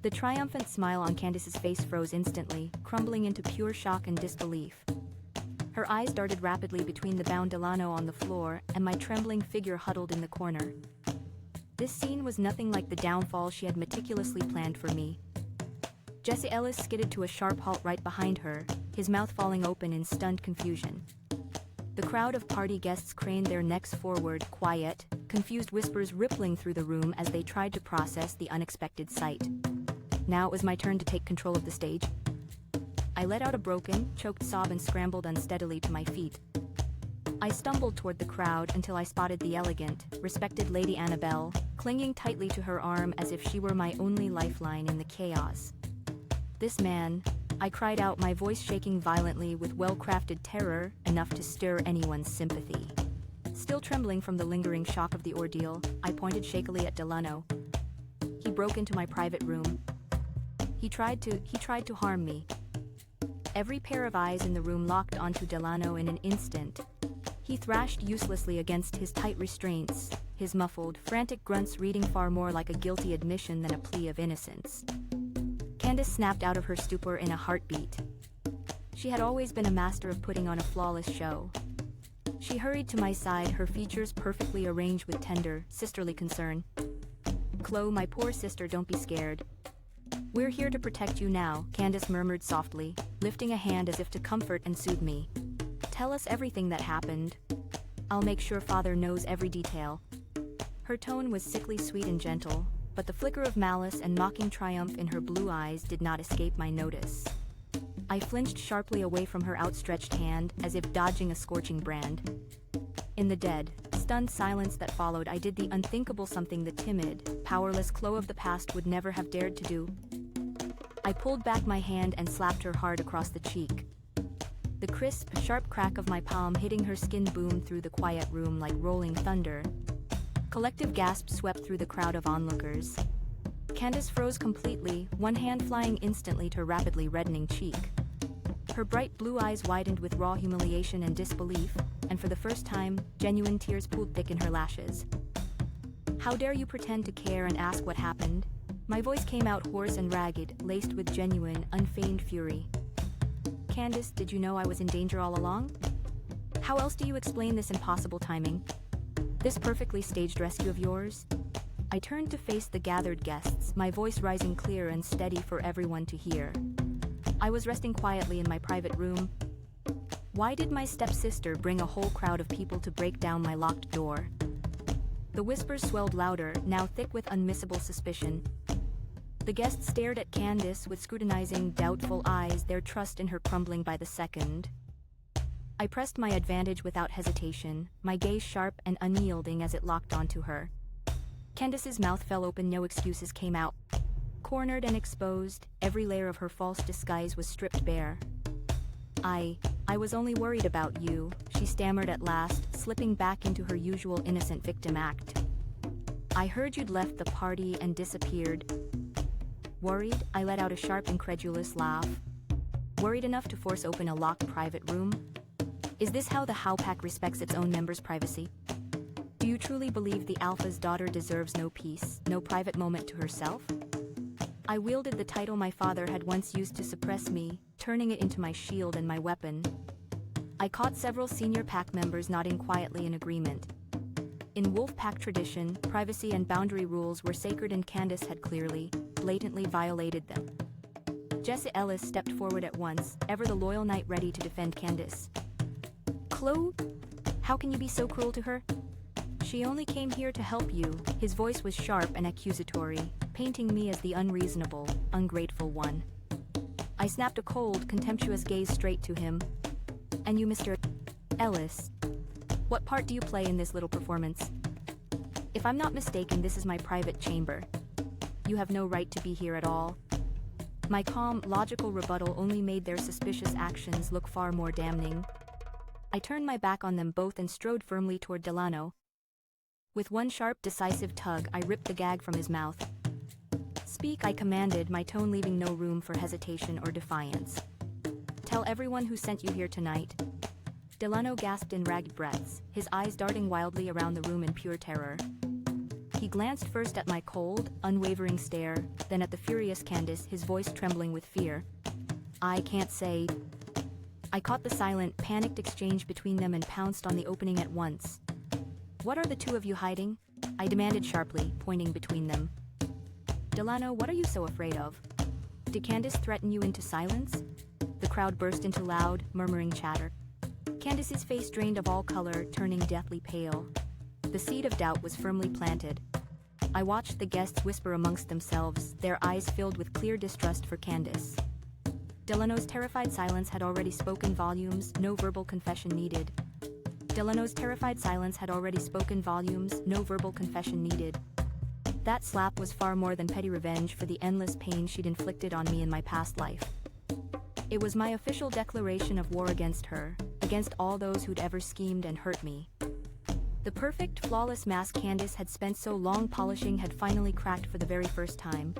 The triumphant smile on Candace's face froze instantly, crumbling into pure shock and disbelief. Her eyes darted rapidly between the bound Delano on the floor and my trembling figure huddled in the corner. This scene was nothing like the downfall she had meticulously planned for me. Jesse Ellis skidded to a sharp halt right behind her, his mouth falling open in stunned confusion. The crowd of party guests craned their necks forward, quiet, confused whispers rippling through the room as they tried to process the unexpected sight. Now it was my turn to take control of the stage. I let out a broken, choked sob and scrambled unsteadily to my feet. I stumbled toward the crowd until I spotted the elegant, respected Lady Annabelle, clinging tightly to her arm as if she were my only lifeline in the chaos. This man, I cried out, my voice shaking violently with well-crafted terror enough to stir anyone's sympathy. Still trembling from the lingering shock of the ordeal, I pointed shakily at Delano. He broke into my private room. He tried to harm me. Every pair of eyes in the room locked onto Delano in an instant. He thrashed uselessly against his tight restraints, his muffled, frantic grunts reading far more like a guilty admission than a plea of innocence. Candace snapped out of her stupor in a heartbeat. She had always been a master of putting on a flawless show. She hurried to my side, her features perfectly arranged with tender, sisterly concern. "Chloe, my poor sister, don't be scared. We're here to protect you now," Candace murmured softly, lifting a hand as if to comfort and soothe me. "Tell us everything that happened. I'll make sure Father knows every detail." Her tone was sickly sweet and gentle, but the flicker of malice and mocking triumph in her blue eyes did not escape my notice. I flinched sharply away from her outstretched hand, as if dodging a scorching brand. In the dead, stunned silence that followed, I did the unthinkable, something the timid, powerless Chloe of the past would never have dared to do. I pulled back my hand and slapped her hard across the cheek. The crisp, sharp crack of my palm hitting her skin boomed through the quiet room like rolling thunder. Collective gasps swept through the crowd of onlookers. Candace froze completely, one hand flying instantly to her rapidly reddening cheek. Her bright blue eyes widened with raw humiliation and disbelief, and for the first time, genuine tears pooled thick in her lashes. "How dare you pretend to care and ask what happened?" My voice came out hoarse and ragged, laced with genuine, unfeigned fury. "Candace, did you know I was in danger all along? How else do you explain this impossible timing? This perfectly staged rescue of yours?" I turned to face the gathered guests, my voice rising clear and steady for everyone to hear. I was resting quietly in my private room. Why did my stepsister bring a whole crowd of people to break down my locked door? The whispers swelled louder, now thick with unmissable suspicion. The guests stared at Candace with scrutinizing, doubtful eyes, their trust in her crumbling by the second. I pressed my advantage without hesitation, my gaze sharp and unyielding as it locked onto her. Candace's mouth fell open, no excuses came out. Cornered and exposed, every layer of her false disguise was stripped bare. I was only worried about you," she stammered at last, slipping back into her usual innocent victim act. "I heard you'd left the party and disappeared." Worried, I let out a sharp, incredulous laugh. Worried enough to force open a locked private room? Is this how the How Pack respects its own members' privacy? Do you truly believe the Alpha's daughter deserves no peace, no private moment to herself? I wielded the title my father had once used to suppress me, turning it into my shield and my weapon. I caught several senior pack members nodding quietly in agreement. In Wolf Pack tradition, privacy and boundary rules were sacred, and Candace had clearly, blatantly violated them. Jesse Ellis stepped forward at once, ever the loyal knight ready to defend Candace. "Chloe, how can you be so cruel to her? She only came here to help you." His voice was sharp and accusatory, painting me as the unreasonable, ungrateful one. I snapped a cold, contemptuous gaze straight to him. "And you, Mr. Ellis, what part do you play in this little performance? If I'm not mistaken, this is my private chamber. You have no right to be here at all." My calm, logical rebuttal only made their suspicious actions look far more damning. I turned my back on them both and strode firmly toward Delano. With one sharp, decisive tug, I ripped the gag from his mouth. "Speak," I commanded, my tone leaving no room for hesitation or defiance. "Tell everyone who sent you here tonight." Delano gasped in ragged breaths, his eyes darting wildly around the room in pure terror. He glanced first at my cold, unwavering stare, then at the furious Candace, his voice trembling with fear. I can't say. I caught the silent, panicked exchange between them and pounced on the opening at once. What are the two of you hiding? I demanded sharply, pointing between them. Delano, what are you so afraid of? Did Candace threaten you into silence? The crowd burst into loud, murmuring chatter. Candace's face drained of all color, turning deathly pale. The seed of doubt was firmly planted. I watched the guests whisper amongst themselves, their eyes filled with clear distrust for Candace. Delano's terrified silence had already spoken volumes, no verbal confession needed. Delano's terrified silence had already spoken volumes, no verbal confession needed. That slap was far more than petty revenge for the endless pain she'd inflicted on me in my past life. It was my official declaration of war against her, against all those who'd ever schemed and hurt me. The perfect, flawless mask Candace had spent so long polishing had finally cracked for the very first time.